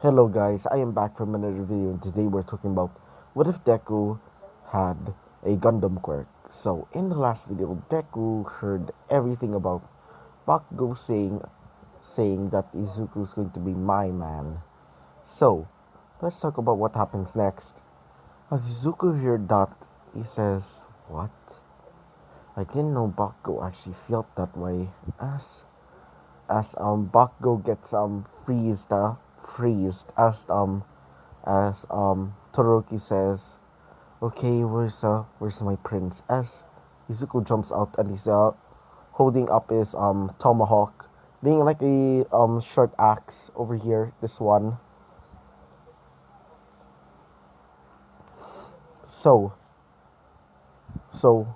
Hello guys, I am back from another video and today we're talking about what if Deku had a Gundam quirk. So in the last video, Deku heard everything about Bakugo saying that Izuku is going to be my man. So let's talk about what happens next. As Izuku heard that, he says, "What? I didn't know Bakugo actually felt that way." As Bakugo gets freezed as Todoroki says, "Okay, where's my prince?" As Izuku jumps out and he's holding up his tomahawk, being like a short axe over here. This one. So so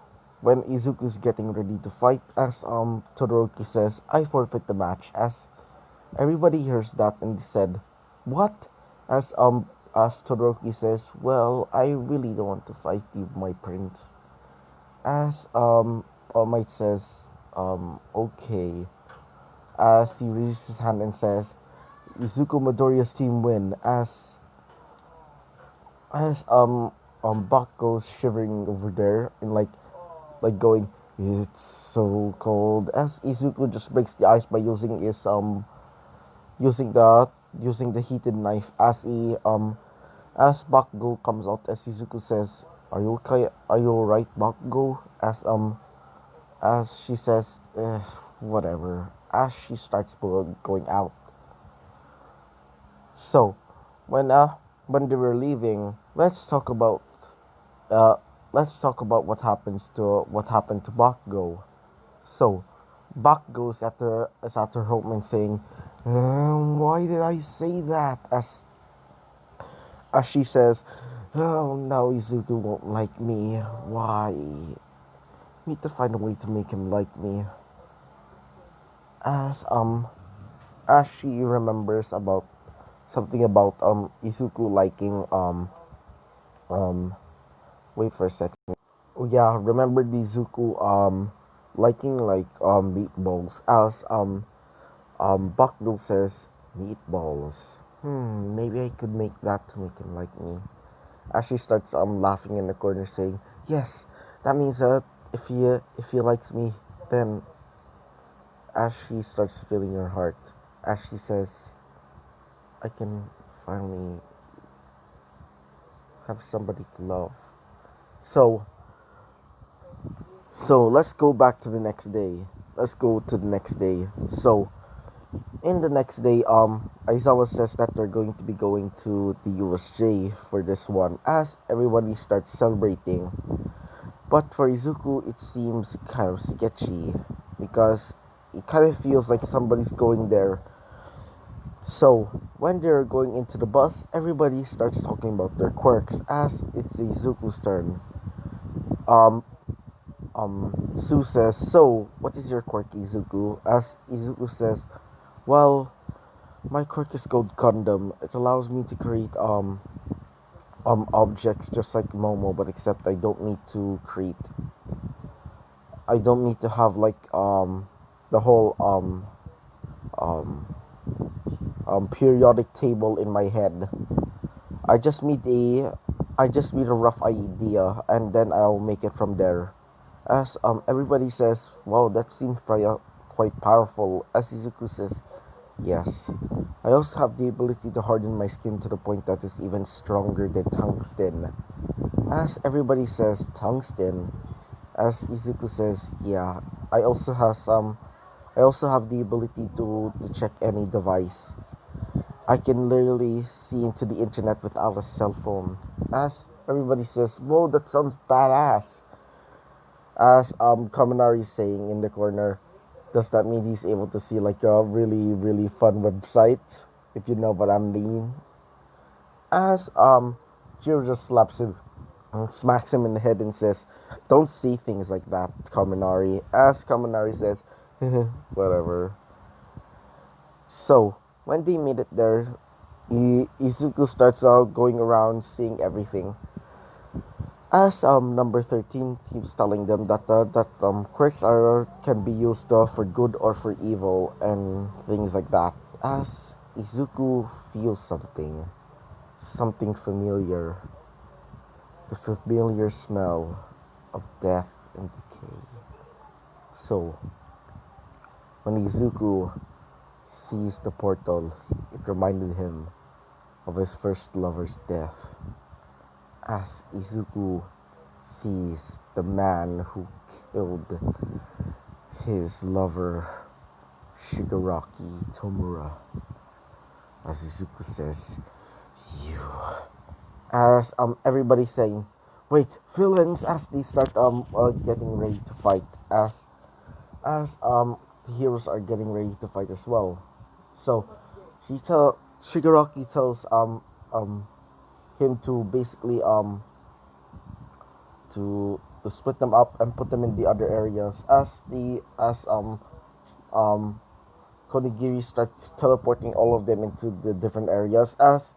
when Izuku's getting ready to fight, as Todoroki says, "I forfeit the match." As everybody hears that and said, "What?" As Todoroki says, "Well, I really don't want to fight you, my prince." As All Might says, "Okay." As he raises his hand and says, "Izuku Midoriya's team win." As Buck goes shivering over there and like going, "It's so cold." As Izuku just breaks the ice by using the using the heated knife as Bakugo comes out. As Izuku says, "Are you okay? Are you alright, Bakugo?" As she says, "Whatever." As she starts going out. So when they were leaving, uh let's talk about what happened to Bakugo. So Bakugo is at her home and saying, "Why did I say that?" As she says, "Oh, now Izuku won't like me. Why? Need to find a way to make him like me." As as she remembers about something about Izuku liking um wait for a second. Oh yeah, remember the Izuku liking meatballs. As Bakugo says, "Meatballs. Maybe I could make that to make him like me." As she starts laughing in the corner, saying, "Yes, that means if he likes me, then." As she starts feeling her heart, as she says, "I can finally have somebody to love." So let's go back to the next day. Let's go to the next day. So in the next day, Aizawa says that they're going to be going to the USJ for this one, as everybody starts celebrating. But for Izuku, it seems kind of sketchy because it kind of feels like somebody's going there. So when they're going into the bus, everybody starts talking about their quirks, as it's Izuku's turn. Um, Sue says, "So, what is your quirk, Izuku?" As Izuku says, "Well, my quirk is called Gundam. It allows me to create objects just like Momo, but except I don't need to have like the whole um periodic table in my head. I just need a I just need a rough idea and then I'll make it from there." As everybody says, "Wow, that seems quite powerful." As Izuku says, "Yes. I also have the ability to harden my skin to the point that is even stronger than tungsten." As everybody says, "Tungsten." As Izuku says, "Yeah, I also has I also have the ability to check any device. I can literally see into the internet without a cell phone." As everybody says, "Whoa, that sounds badass." As Kaminari is saying in the corner, "Does that mean he's able to see like a really fun website?" If you know what I mean. As Jiro just smacks him in the head and says, "Don't see things like that, Kaminari." As Kaminari says, "Whatever." So when they made it there, Izuku starts out going around seeing everything. As number 13 keeps telling them that quirks are can be used for good or for evil and things like that. As Izuku feels something familiar, the familiar smell of death and decay. So, when Izuku sees the portal, it reminded him of his first lover's death. As Izuku sees the man who killed his lover, Shigaraki Tomura, as Izuku says, "You." As everybody's saying, "Wait, villains!" As they start getting ready to fight, as the heroes are getting ready to fight as well. So Shigaraki tells him to basically to split them up and put them in the other areas as um Konigiri starts teleporting all of them into the different areas, as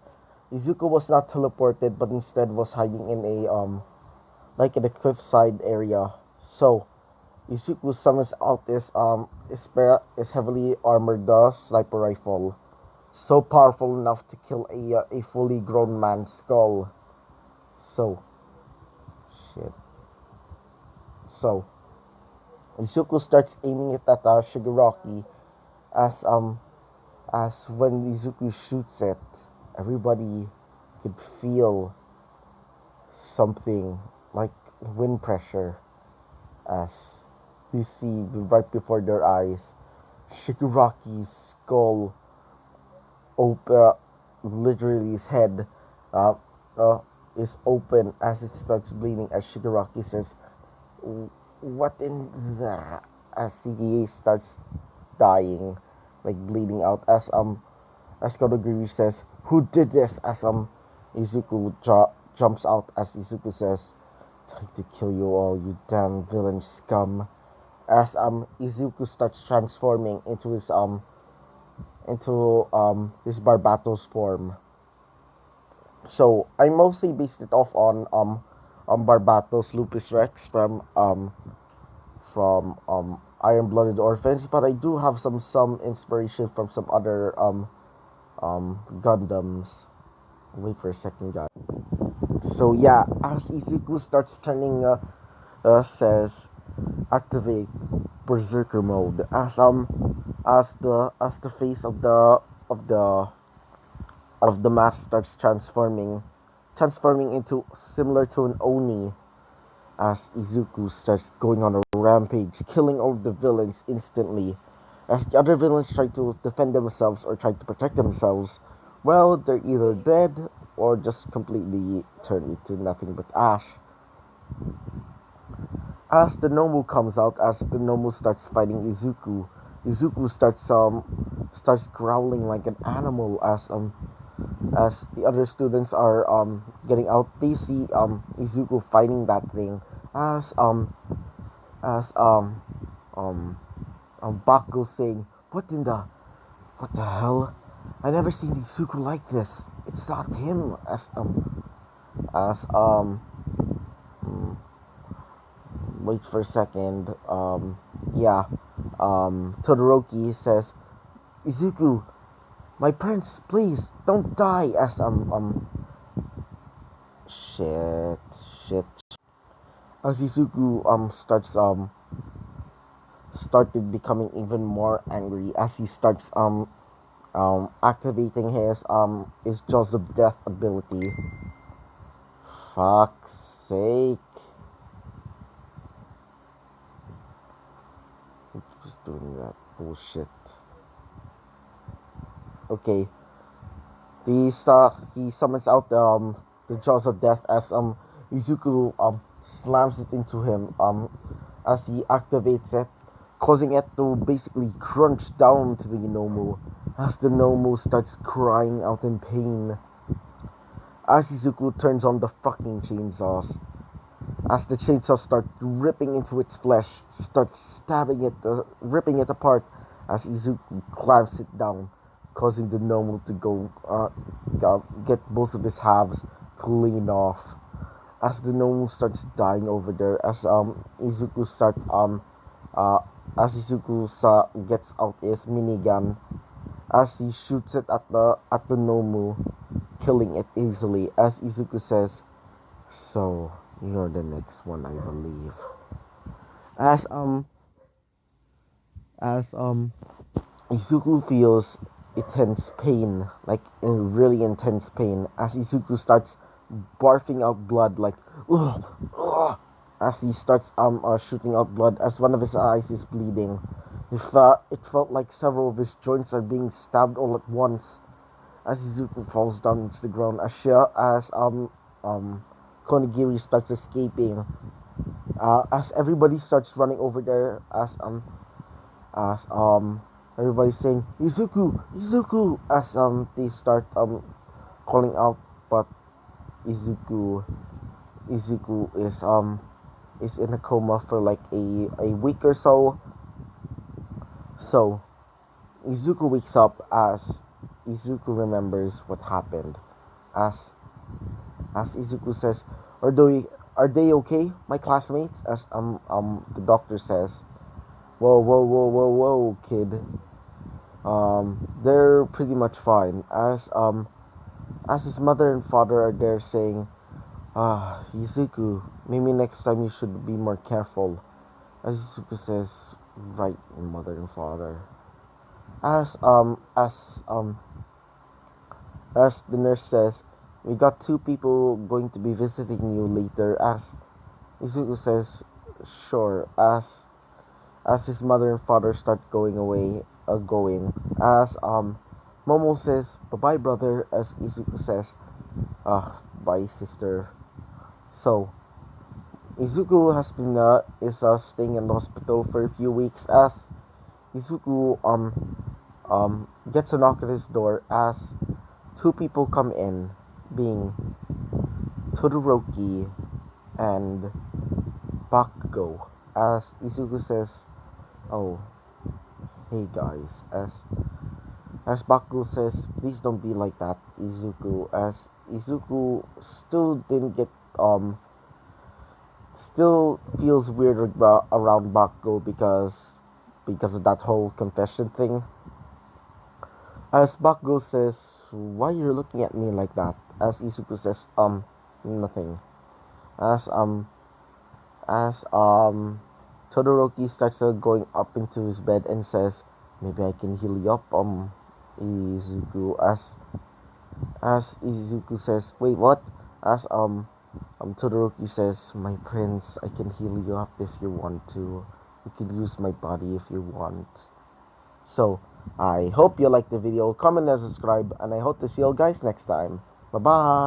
Izuku was not teleported but instead was hiding in a like in a cliffside area. So Izuku summons out this heavily armored sniper rifle, so powerful enough to kill a fully grown man's skull. So shit. So Izuku starts aiming it at Shigaraki, as when Izuku shoots it, everybody could feel something like wind pressure, as you see right before their eyes Shigaraki's skull open, literally his head uh, uh, is open as it starts bleeding, as Shigaraki says, "What in the?" As CDA starts dying, like bleeding out, as Kodogiri says, "Who did this?" As Izuku jumps out, as Izuku says, "Trying to kill you all, you damn villain scum." As Izuku starts transforming into his Barbatos form. So I mostly based it off on Barbatos Lupus Rex from Iron Blooded Orphans, but I do have some inspiration from some other Gundams. Wait for a second, guys. So yeah, as Izuku starts turning, says activate Berserker mode. As the face of the of the mask starts transforming into similar to an Oni, as Izuku starts going on a rampage, killing all the villains instantly. As the other villains try to defend themselves or try to protect themselves, well, they're either dead or just completely turned into nothing but ash. As the Nomu comes out, as the Nomu starts fighting Izuku, Izuku starts growling like an animal, as the other students are getting out. They see Izuku fighting that thing, as as Bakugo saying, what the hell? I never seen Izuku like this. It's not him." As mm, wait for a second. Yeah. Todoroki says, "Izuku, my prince, please don't die." As shit, shit. As Izuku started becoming even more angry, as he starts activating his Jaws of Death ability. Fuck's sake. Who keeps doing that bullshit? Okay. He summons out the Jaws of Death, as Izuku slams it into him as he activates it, causing it to basically crunch down to the Nomu, as the Nomu starts crying out in pain. As Izuku turns on the fucking chainsaws, as the chainsaws start ripping into its flesh, start stabbing it, ripping it apart, as Izuku clamps it down, causing the Nomu to go get both of his halves clean off. As the Nomu starts dying over there, Izuku starts uh, as Izuku gets out his minigun, as he shoots it at the Nomu, killing it easily. As Izuku says, "So you're the next one, I believe." As Izuku feels intense pain, like a really intense pain, as Izuku starts barfing out blood, like ugh, ugh, as he starts shooting out blood, as one of his eyes is bleeding. It felt like several of his joints are being stabbed all at once, as Izuku falls down into the ground. As Konigiri starts escaping, as everybody starts running over there, as everybody's saying Izuku, Izuku, as they start calling out, but Izuku Izuku is in a coma for like a week or so. So Izuku wakes up as Izuku remembers what happened. As as Izuku says, are they okay, my classmates? As the doctor says, whoa whoa whoa whoa whoa kid. They're pretty much fine. As his mother and father are there saying, Izuku, maybe next time you should be more careful. As Izuku says, right, mother and father. As um as um as the nurse says, we got two people going to be visiting you later. As Izuku says, sure. As his mother and father start going. As Momo says, bye bye brother. As Izuku says, bye sister. So Izuku has been is staying in the hospital for a few weeks. As Izuku gets a knock at his door, as two people come in, being Todoroki and Bakugo. As Izuku says, "Oh, hey guys." As Bakugo says, "Please don't be like that, Izuku." As Izuku still feels weird around Bakugo because of that whole confession thing. As Bakugo says, "Why are you looking at me like that?" As Izuku says, nothing." As as Todoroki starts going up into his bed and says, "Maybe I can heal you up, Izuku." As Izuku says, "Wait, what?" As Todoroki says, "My prince, I can heal you up if you want to. You can use my body if you want." So, I hope you liked the video, comment and subscribe, and I hope to see you guys next time. Bye bye.